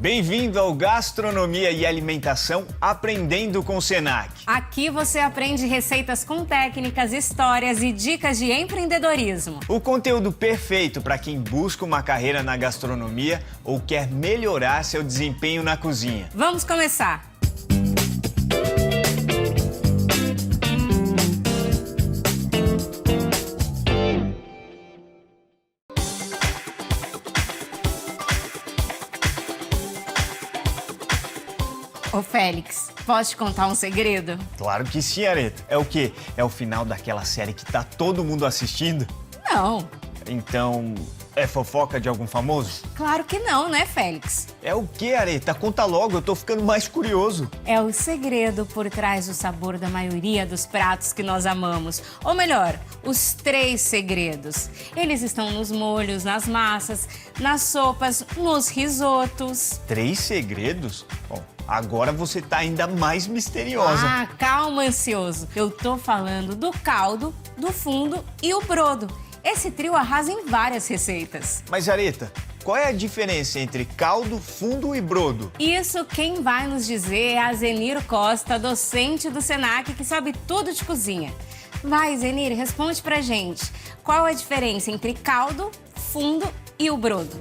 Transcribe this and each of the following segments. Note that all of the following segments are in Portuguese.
Bem-vindo ao Gastronomia e Alimentação Aprendendo com o Senac. Aqui você aprende receitas com técnicas, histórias e dicas de empreendedorismo. O conteúdo perfeito para quem busca uma carreira na gastronomia ou quer melhorar seu desempenho na cozinha. Vamos começar! Ô Félix, posso te contar um segredo? Claro que sim, Areta. É o quê? É o final daquela série que tá todo mundo assistindo? Não. Então, é fofoca de algum famoso? Claro que não, né, Félix? É o quê, Areta? Conta logo, eu tô ficando mais curioso. É o segredo por trás do sabor da maioria dos pratos que nós amamos. Ou melhor, os 3 segredos. Eles estão nos molhos, nas massas, nas sopas, nos risotos. 3 segredos? Bom, agora você tá ainda mais misteriosa. Ah, calma, ansioso. Eu tô falando do caldo, do fundo e o brodo. Esse trio arrasa em várias receitas. Mas, Areta, qual é a diferença entre caldo, fundo e brodo? Isso quem vai nos dizer é a Zenir Costa, docente do Senac, que sabe tudo de cozinha. Vai, Zenir, responde pra gente. Qual a diferença entre caldo, fundo e o brodo?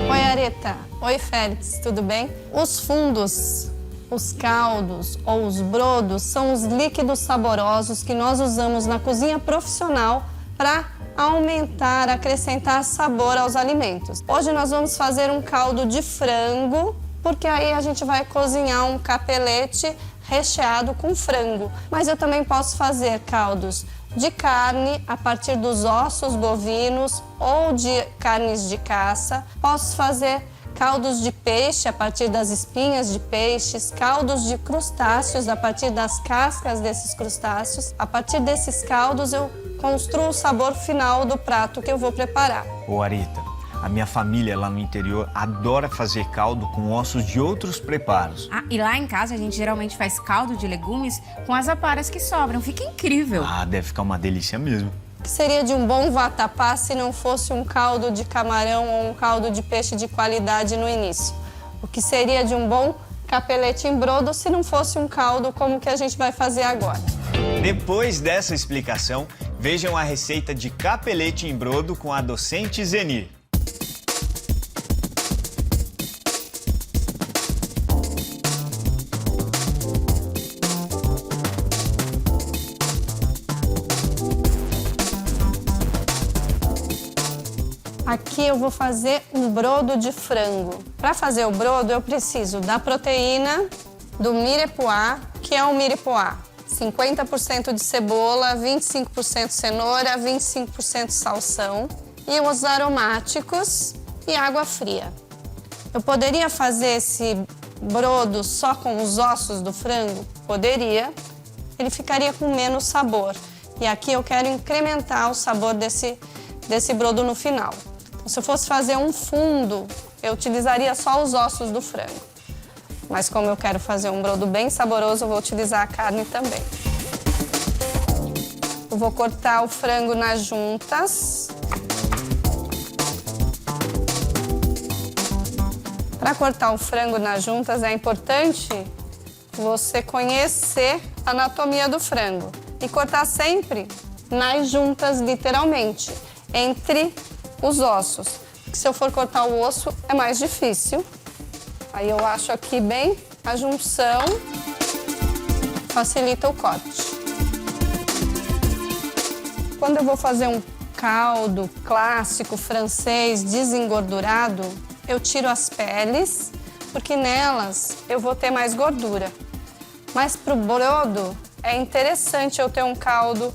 Oi, Areta. Oi, Félix. Tudo bem? Os fundos, os caldos ou os brodos são os líquidos saborosos que nós usamos na cozinha profissional para aumentar, acrescentar sabor aos alimentos. Hoje nós vamos fazer um caldo de frango, porque aí a gente vai cozinhar um capelete recheado com frango. Mas eu também posso fazer caldos de carne a partir dos ossos bovinos ou de carnes de caça. Posso fazer caldos de peixe a partir das espinhas de peixes, caldos de crustáceos a partir das cascas desses crustáceos. A partir desses caldos eu construo o sabor final do prato que eu vou preparar. Ô, Areta, a minha família lá no interior adora fazer caldo com ossos de outros preparos. Ah, e lá em casa a gente geralmente faz caldo de legumes com as aparas que sobram. Fica incrível. Ah, deve ficar uma delícia mesmo. O que seria de um bom vatapá se não fosse um caldo de camarão ou um caldo de peixe de qualidade no início? O que seria de um bom capelete em brodo se não fosse um caldo como o que a gente vai fazer agora? Depois dessa explicação, vejam a receita de capelete em brodo com a docente Zenir. Aqui eu vou fazer um brodo de frango. Para fazer o brodo, eu preciso da proteína, do mirepoix, que é o mirepoix. 50% de cebola, 25% cenoura, 25% salsão. E os aromáticos e água fria. Eu poderia fazer esse brodo só com os ossos do frango? Poderia. Ele ficaria com menos sabor. E aqui eu quero incrementar o sabor desse brodo no final. Se eu fosse fazer um fundo, eu utilizaria só os ossos do frango. Mas como eu quero fazer um brodo bem saboroso, eu vou utilizar a carne também. Eu vou cortar o frango nas juntas. Para cortar o frango nas juntas, é importante você conhecer a anatomia do frango. E cortar sempre nas juntas, literalmente, entre os ossos. Porque se eu for cortar o osso, é mais difícil. Aí eu acho aqui bem a junção, facilita o corte. Quando eu vou fazer um caldo clássico francês desengordurado, eu tiro as peles, porque nelas eu vou ter mais gordura. Mas para o brodo é interessante eu ter um caldo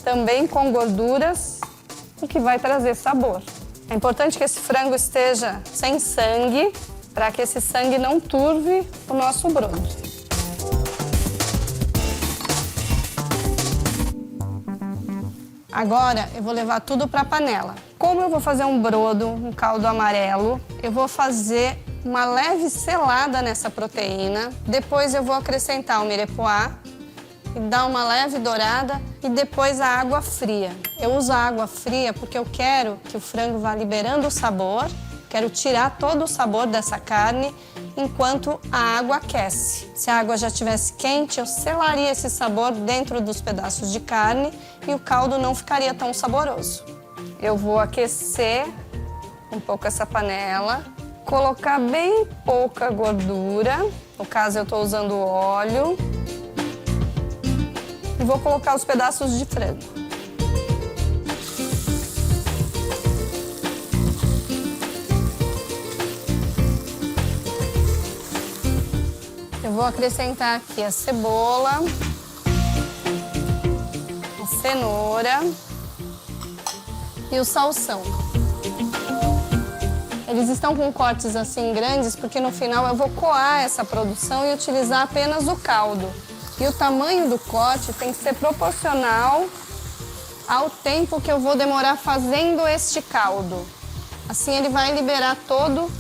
também com gorduras, o que vai trazer sabor. É importante que esse frango esteja sem sangue, para que esse sangue não turve o nosso brodo. Agora eu vou levar tudo para a panela. Como eu vou fazer um brodo, um caldo amarelo, eu vou fazer uma leve selada nessa proteína. Depois eu vou acrescentar o mirepoix e dar uma leve dourada e depois a água fria. Eu uso a água fria porque eu quero que o frango vá liberando o sabor, Quero tirar todo o sabor dessa carne enquanto a água aquece. Se a água já estivesse quente, eu selaria esse sabor dentro dos pedaços de carne e o caldo não ficaria tão saboroso. Eu vou aquecer um pouco essa panela, colocar bem pouca gordura, no caso eu estou usando óleo, e vou colocar os pedaços de frango. Eu vou acrescentar aqui a cebola, a cenoura e o salsão. Eles estão com cortes assim grandes porque no final eu vou coar essa produção e utilizar apenas o caldo. E o tamanho do corte tem que ser proporcional ao tempo que eu vou demorar fazendo este caldo. Assim ele vai liberar todo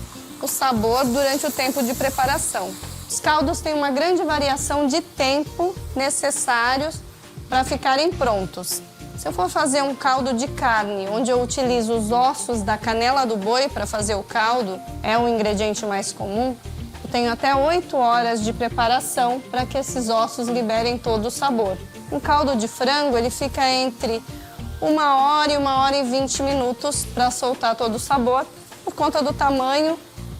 o sabor durante o tempo de preparação. Os caldos têm uma grande variação de tempo necessários para ficarem prontos. Se eu for fazer um caldo de carne, onde eu utilizo os ossos da canela do boi para fazer o caldo, é o ingrediente mais comum, eu tenho até 8 horas de preparação para que esses ossos liberem todo o sabor. Um caldo de frango, ele fica entre 1 hora e 1 hora e 20 minutos para soltar todo o sabor, por conta do tamanho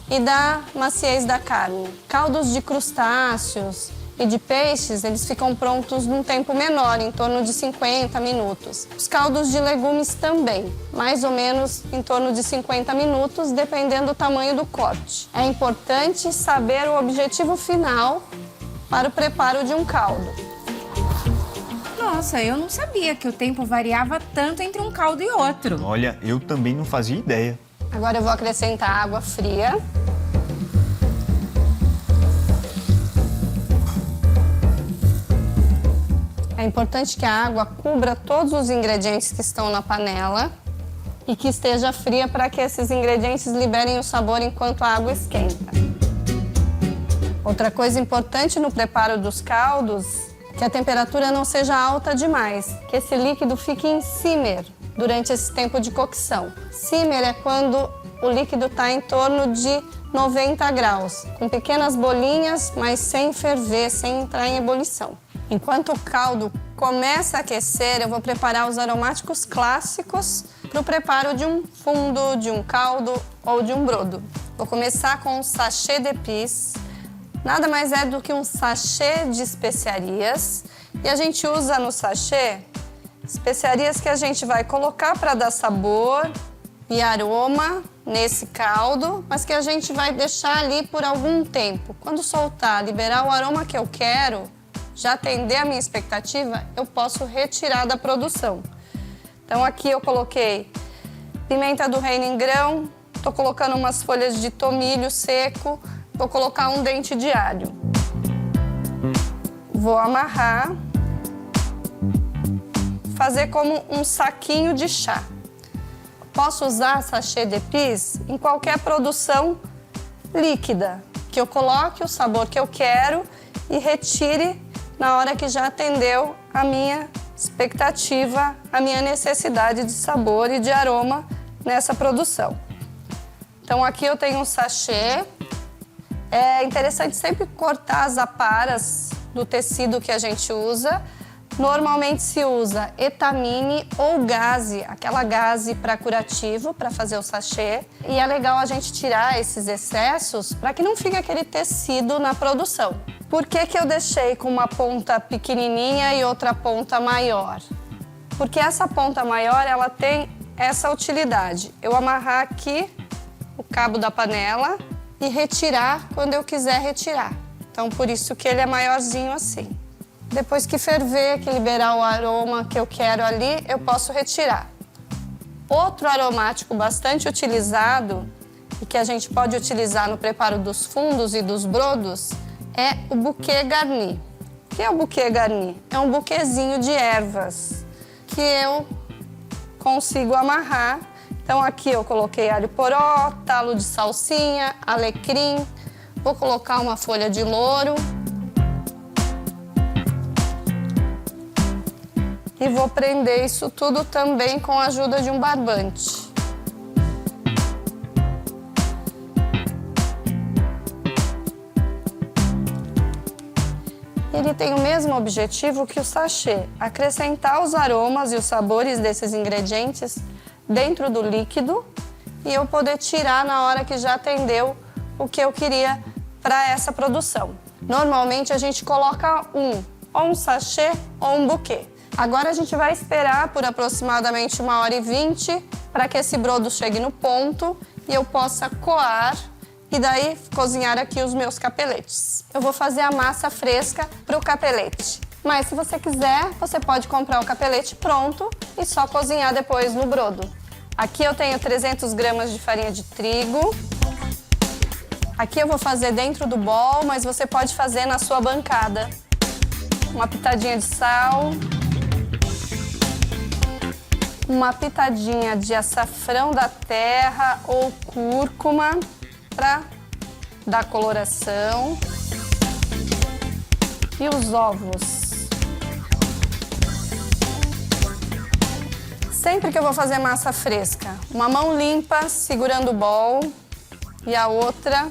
e da maciez da carne. Caldos de crustáceos e de peixes, eles ficam prontos num tempo menor, em torno de 50 minutos. Os caldos de legumes também, mais ou menos em torno de 50 minutos, dependendo do tamanho do corte. É importante saber o objetivo final para o preparo de um caldo. Nossa, eu não sabia que o tempo variava tanto entre um caldo e outro. Olha, eu também não fazia ideia. Agora eu vou acrescentar água fria. É importante que a água cubra todos os ingredientes que estão na panela e que esteja fria para que esses ingredientes liberem o sabor enquanto a água esquenta. Outra coisa importante no preparo dos caldos é que a temperatura não seja alta demais, que esse líquido fique em simmer durante esse tempo de cocção. Simmer é quando o líquido está em torno de 90 graus, com pequenas bolinhas, mas sem ferver, sem entrar em ebulição. Enquanto o caldo começa a aquecer, eu vou preparar os aromáticos clássicos para o preparo de um fundo, de um caldo ou de um brodo. Vou começar com um sachê d'épices. Nada mais é do que um sachê de especiarias. E a gente usa no sachê especiarias que a gente vai colocar para dar sabor e aroma nesse caldo, mas que a gente vai deixar ali por algum tempo. Quando soltar, liberar o aroma que eu quero, já atender a minha expectativa, eu posso retirar da produção. Então aqui eu coloquei pimenta do reino em grão, estou colocando umas folhas de tomilho seco, vou colocar um dente de alho. Vou amarrar, fazer como um saquinho de chá. Posso usar sachê d'épices em qualquer produção líquida, que eu coloque o sabor que eu quero e retire na hora que já atendeu a minha expectativa, a minha necessidade de sabor e de aroma nessa produção. Então aqui eu tenho um sachê. É interessante sempre cortar as aparas do tecido que a gente usa. Normalmente se usa etamine ou gaze, aquela gaze para curativo, para fazer o sachê. E é legal a gente tirar esses excessos para que não fique aquele tecido na produção. Por que que eu deixei com uma ponta pequenininha e outra ponta maior? Porque essa ponta maior, ela tem essa utilidade. Eu amarrar aqui o cabo da panela e retirar quando eu quiser retirar. Então, por isso que ele é maiorzinho assim. Depois que ferver, que liberar o aroma que eu quero ali, eu posso retirar. Outro aromático bastante utilizado e que a gente pode utilizar no preparo dos fundos e dos brodos é o buquê garni. O que é o buquê garni? É um buquezinho de ervas que eu consigo amarrar. Então aqui eu coloquei alho poró, talo de salsinha, alecrim, vou colocar uma folha de louro e vou prender isso tudo também com a ajuda de um barbante. Ele tem o mesmo objetivo que o sachê, acrescentar os aromas e os sabores desses ingredientes dentro do líquido e eu poder tirar na hora que já atendeu o que eu queria para essa produção. Normalmente a gente coloca ou um sachê ou um buquê. Agora a gente vai esperar por aproximadamente 1h20 para que esse brodo chegue no ponto e eu possa coar e daí cozinhar aqui os meus capeletes. Eu vou fazer a massa fresca para o capelete. Mas se você quiser, você pode comprar o capelete pronto e só cozinhar depois no brodo. Aqui eu tenho 300 gramas de farinha de trigo. Aqui eu vou fazer dentro do bowl, mas você pode fazer na sua bancada. Uma pitadinha de sal. Uma pitadinha de açafrão da terra ou cúrcuma para dar coloração. E os ovos. Sempre que eu vou fazer massa fresca, uma mão limpa segurando o bowl e a outra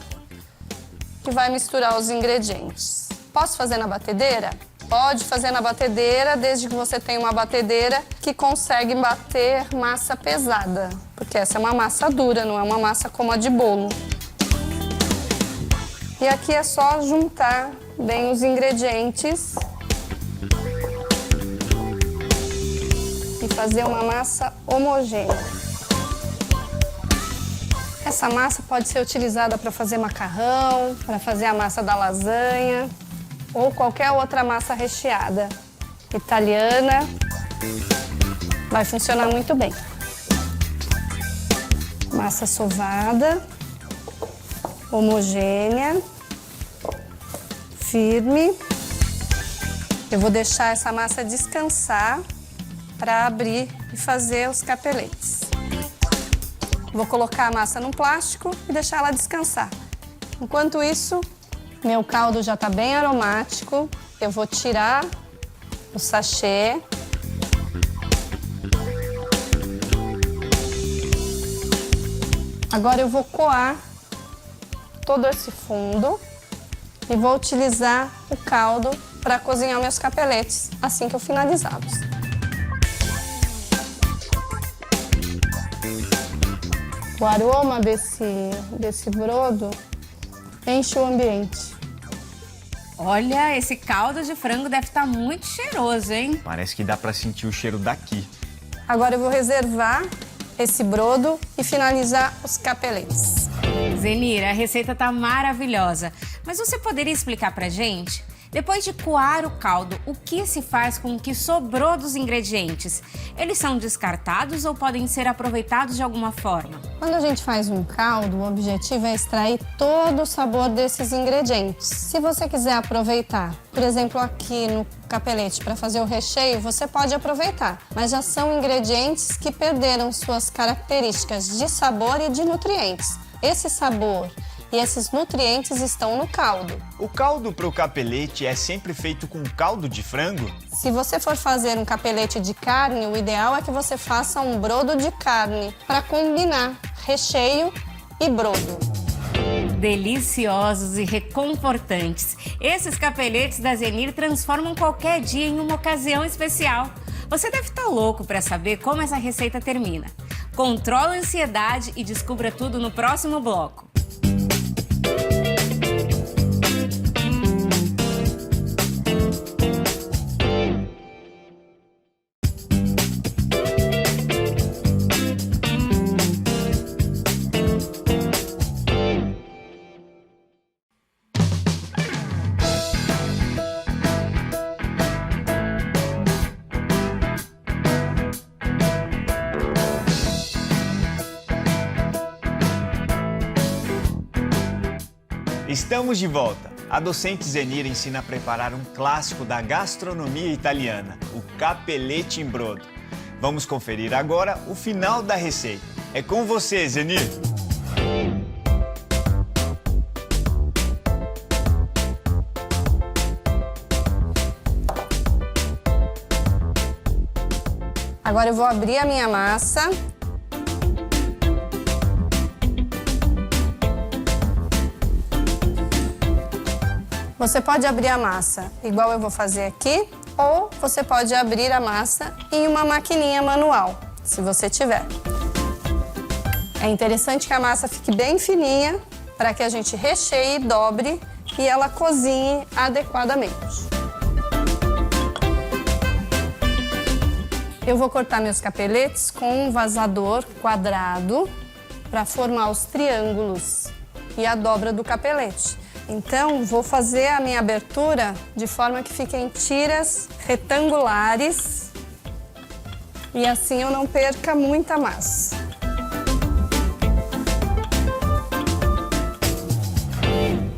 que vai misturar os ingredientes. Posso fazer na batedeira? Pode fazer na batedeira, desde que você tenha uma batedeira que consegue bater massa pesada, porque essa é uma massa dura, não é uma massa como a de bolo. E aqui é só juntar bem os ingredientes e fazer uma massa homogênea. Essa massa pode ser utilizada para fazer macarrão, para fazer a massa da lasanha ou qualquer outra massa recheada italiana. Vai funcionar muito bem. Massa sovada, homogênea, firme. Eu vou deixar essa massa descansar para abrir e fazer os capeletes. Vou colocar a massa num plástico e deixar ela descansar. Enquanto isso, meu caldo já está bem aromático. Eu vou tirar o sachê. Agora eu vou coar todo esse fundo e vou utilizar o caldo para cozinhar meus capeletes assim que eu finalizá-los. O aroma desse brodo enche o ambiente. Olha, esse caldo de frango deve estar muito cheiroso, hein? Parece que dá para sentir o cheiro daqui. Agora eu vou reservar esse brodo e finalizar os capeletes. Zenir, a receita tá maravilhosa. Mas você poderia explicar pra gente? Depois de coar o caldo, o que se faz com o que sobrou dos ingredientes? Eles são descartados ou podem ser aproveitados de alguma forma? Quando a gente faz um caldo, o objetivo é extrair todo o sabor desses ingredientes. Se você quiser aproveitar, por exemplo, aqui no capelete para fazer o recheio, você pode aproveitar. Mas já são ingredientes que perderam suas características de sabor e de nutrientes. Esse sabor e esses nutrientes estão no caldo. O caldo para o capelete é sempre feito com caldo de frango? Se você for fazer um capelete de carne, o ideal é que você faça um brodo de carne para combinar recheio e brodo. Deliciosos e reconfortantes. Esses capeletes da Zenir transformam qualquer dia em uma ocasião especial. Você deve estar louco para saber como essa receita termina. Controla a ansiedade e descubra tudo no próximo bloco. Estamos de volta. A docente Zenir ensina a preparar um clássico da gastronomia italiana, o capelete em brodo. Vamos conferir agora o final da receita. É com você, Zenir! Agora eu vou abrir a minha massa. Você pode abrir a massa igual eu vou fazer aqui, ou você pode abrir a massa em uma maquininha manual, se você tiver. É interessante que a massa fique bem fininha para que a gente recheie e dobre e ela cozinhe adequadamente. Eu vou cortar meus capeletes com um vazador quadrado para formar os triângulos e a dobra do capelete. Então, vou fazer a minha abertura de forma que fiquem tiras retangulares e assim eu não perca muita massa.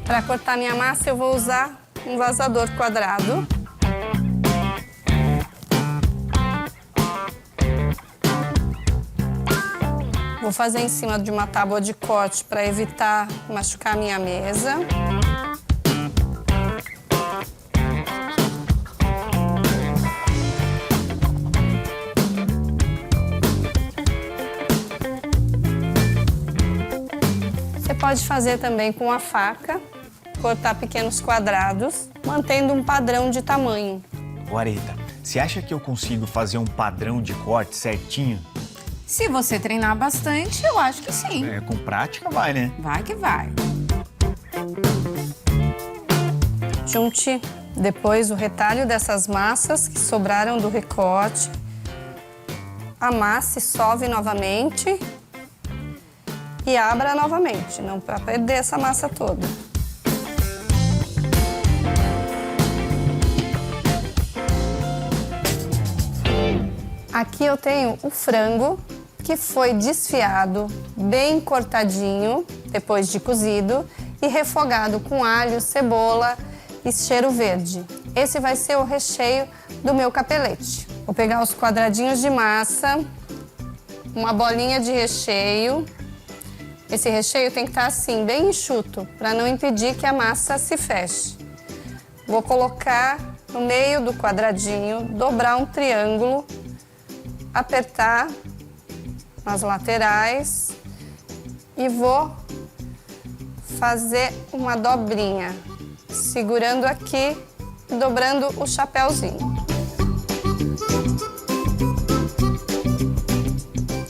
Para cortar minha massa, eu vou usar um vazador quadrado. Vou fazer em cima de uma tábua de corte para evitar machucar a minha mesa. Você pode fazer também com a faca, cortar pequenos quadrados, mantendo um padrão de tamanho. Ô Areta, você acha que eu consigo fazer um padrão de corte certinho? Se você treinar bastante, eu acho que sim. É, com prática vai, né? Vai que vai. Junte depois o retalho dessas massas que sobraram do recorte. Amasse, sove novamente e abra novamente, não para perder essa massa toda. Aqui eu tenho o frango que foi desfiado, bem cortadinho, depois de cozido, e refogado com alho, cebola e cheiro verde. Esse vai ser o recheio do meu capelete. Vou pegar os quadradinhos de massa, uma bolinha de recheio. Esse recheio tem que estar assim, bem enxuto, para não impedir que a massa se feche. Vou colocar no meio do quadradinho, dobrar um triângulo, apertar nas laterais e vou fazer uma dobrinha, segurando aqui e dobrando o chapéuzinho.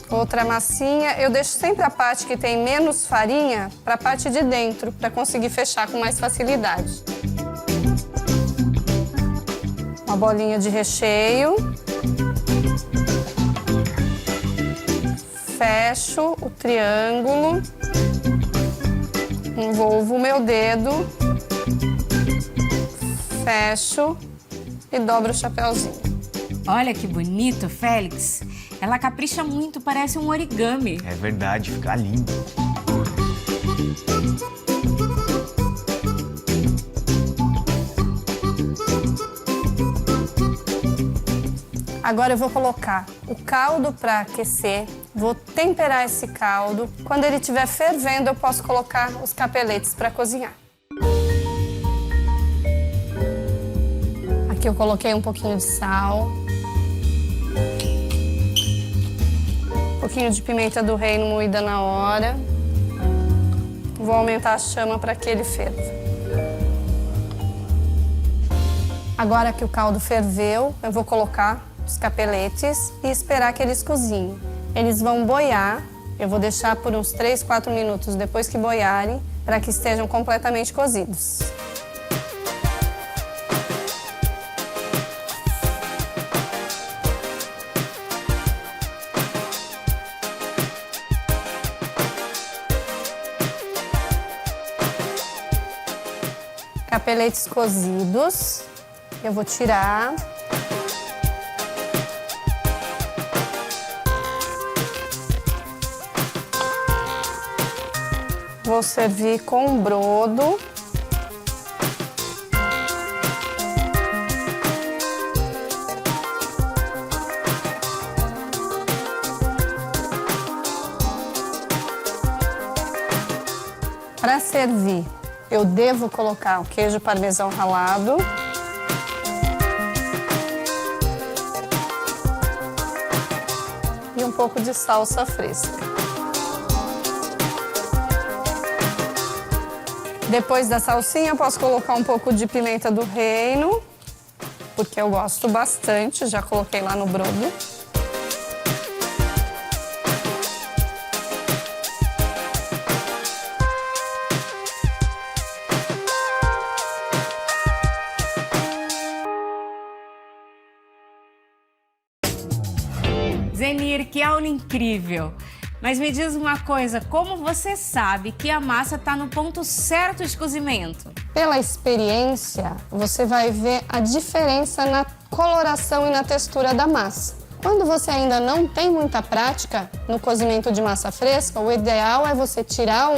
Outra massinha, eu deixo sempre a parte que tem menos farinha para a parte de dentro, para conseguir fechar com mais facilidade. Uma bolinha de recheio. Fecho o triângulo, envolvo o meu dedo, fecho e dobro o chapéuzinho. Olha que bonito, Félix. Ela capricha muito, parece um origami. É verdade, fica lindo. Agora eu vou colocar o caldo para aquecer, vou temperar esse caldo. Quando ele estiver fervendo, eu posso colocar os capeletes para cozinhar. Aqui eu coloquei um pouquinho de sal, um pouquinho de pimenta do reino moída na hora. Vou aumentar a chama para que ele ferva. Agora que o caldo ferveu, eu vou colocar os capeletes e esperar que eles cozinhem. Eles vão boiar, eu vou deixar por uns 3, 4 minutos depois que boiarem, para que estejam completamente cozidos. Capeletes cozidos, eu vou tirar. Vou servir com brodo. Para servir, eu devo colocar o queijo parmesão ralado. E um pouco de salsa fresca. Depois da salsinha, eu posso colocar um pouco de pimenta do reino, porque eu gosto bastante, já coloquei lá no brodo. Zenir, que aula incrível! Mas me diz uma coisa, como você sabe que a massa está no ponto certo de cozimento? Pela experiência, você vai ver a diferença na coloração e na textura da massa. Quando você ainda não tem muita prática no cozimento de massa fresca, o ideal é você tirar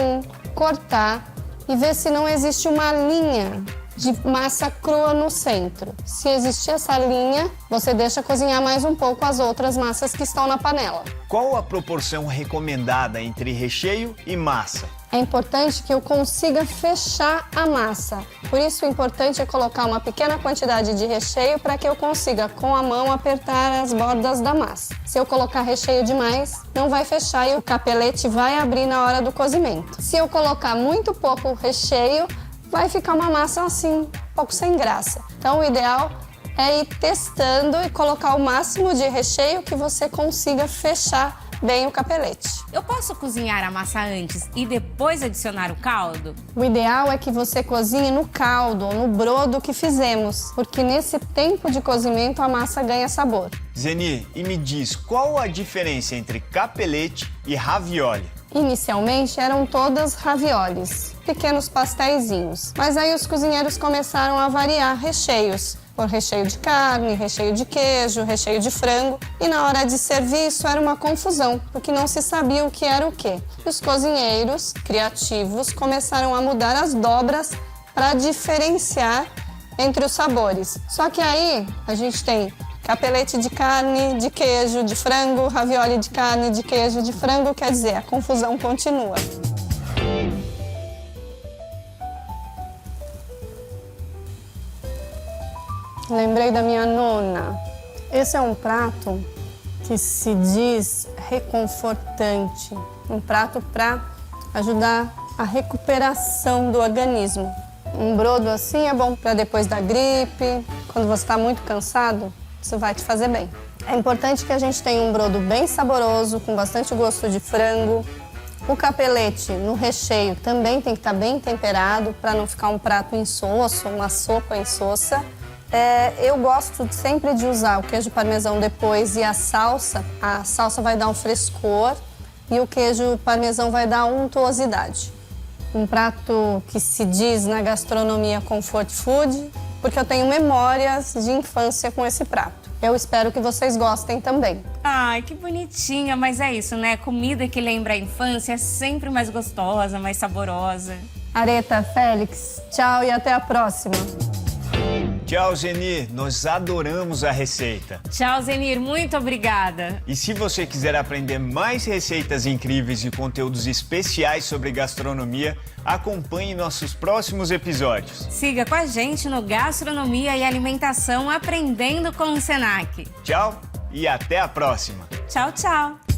cortar e ver se não existe uma linha de massa crua no centro. Se existir essa linha, você deixa cozinhar mais um pouco as outras massas que estão na panela. Qual a proporção recomendada entre recheio e massa? É importante que eu consiga fechar a massa. Por isso, o importante é colocar uma pequena quantidade de recheio para que eu consiga, com a mão, apertar as bordas da massa. Se eu colocar recheio demais, não vai fechar e o capelete vai abrir na hora do cozimento. Se eu colocar muito pouco recheio, vai ficar uma massa assim, um pouco sem graça. Então, o ideal é ir testando e colocar o máximo de recheio que você consiga fechar bem o capelete. Eu posso cozinhar a massa antes e depois adicionar o caldo? O ideal é que você cozinhe no caldo ou no brodo que fizemos, porque nesse tempo de cozimento a massa ganha sabor. Zenir, e me diz, qual a diferença entre capelete e ravioli? Inicialmente eram todas raviolis, pequenos pasteizinhos, mas aí os cozinheiros começaram a variar recheios, por recheio de carne, recheio de queijo, recheio de frango, e na hora de servir isso era uma confusão, porque não se sabia o que era o quê. E os cozinheiros criativos começaram a mudar as dobras para diferenciar entre os sabores. Só que aí a gente tem capelete de carne, de queijo, de frango, ravioli de carne, de queijo, de frango, quer dizer, a confusão continua. Lembrei da minha nona. Esse é um prato que se diz reconfortante, um prato para ajudar a recuperação do organismo. Um brodo assim é bom para depois da gripe, quando você está muito cansado, isso vai te fazer bem. É importante que a gente tenha um brodo bem saboroso, com bastante gosto de frango. O capelete no recheio também tem que estar bem temperado para não ficar um prato insosso, uma sopa insossa. Eu gosto sempre de usar o queijo parmesão depois e a salsa. A salsa vai dar um frescor e o queijo parmesão vai dar untuosidade. Um prato que se diz na gastronomia comfort food, porque eu tenho memórias de infância com esse prato. Eu espero que vocês gostem também. Ai, que bonitinha, mas é isso, né? Comida que lembra a infância é sempre mais gostosa, mais saborosa. Areta, Félix, tchau e até a próxima. Tchau, Zenir. Nós adoramos a receita. Tchau, Zenir. Muito obrigada. E se você quiser aprender mais receitas incríveis e conteúdos especiais sobre gastronomia, acompanhe nossos próximos episódios. Siga com a gente no Gastronomia e Alimentação Aprendendo com o Senac. Tchau e até a próxima. Tchau, tchau.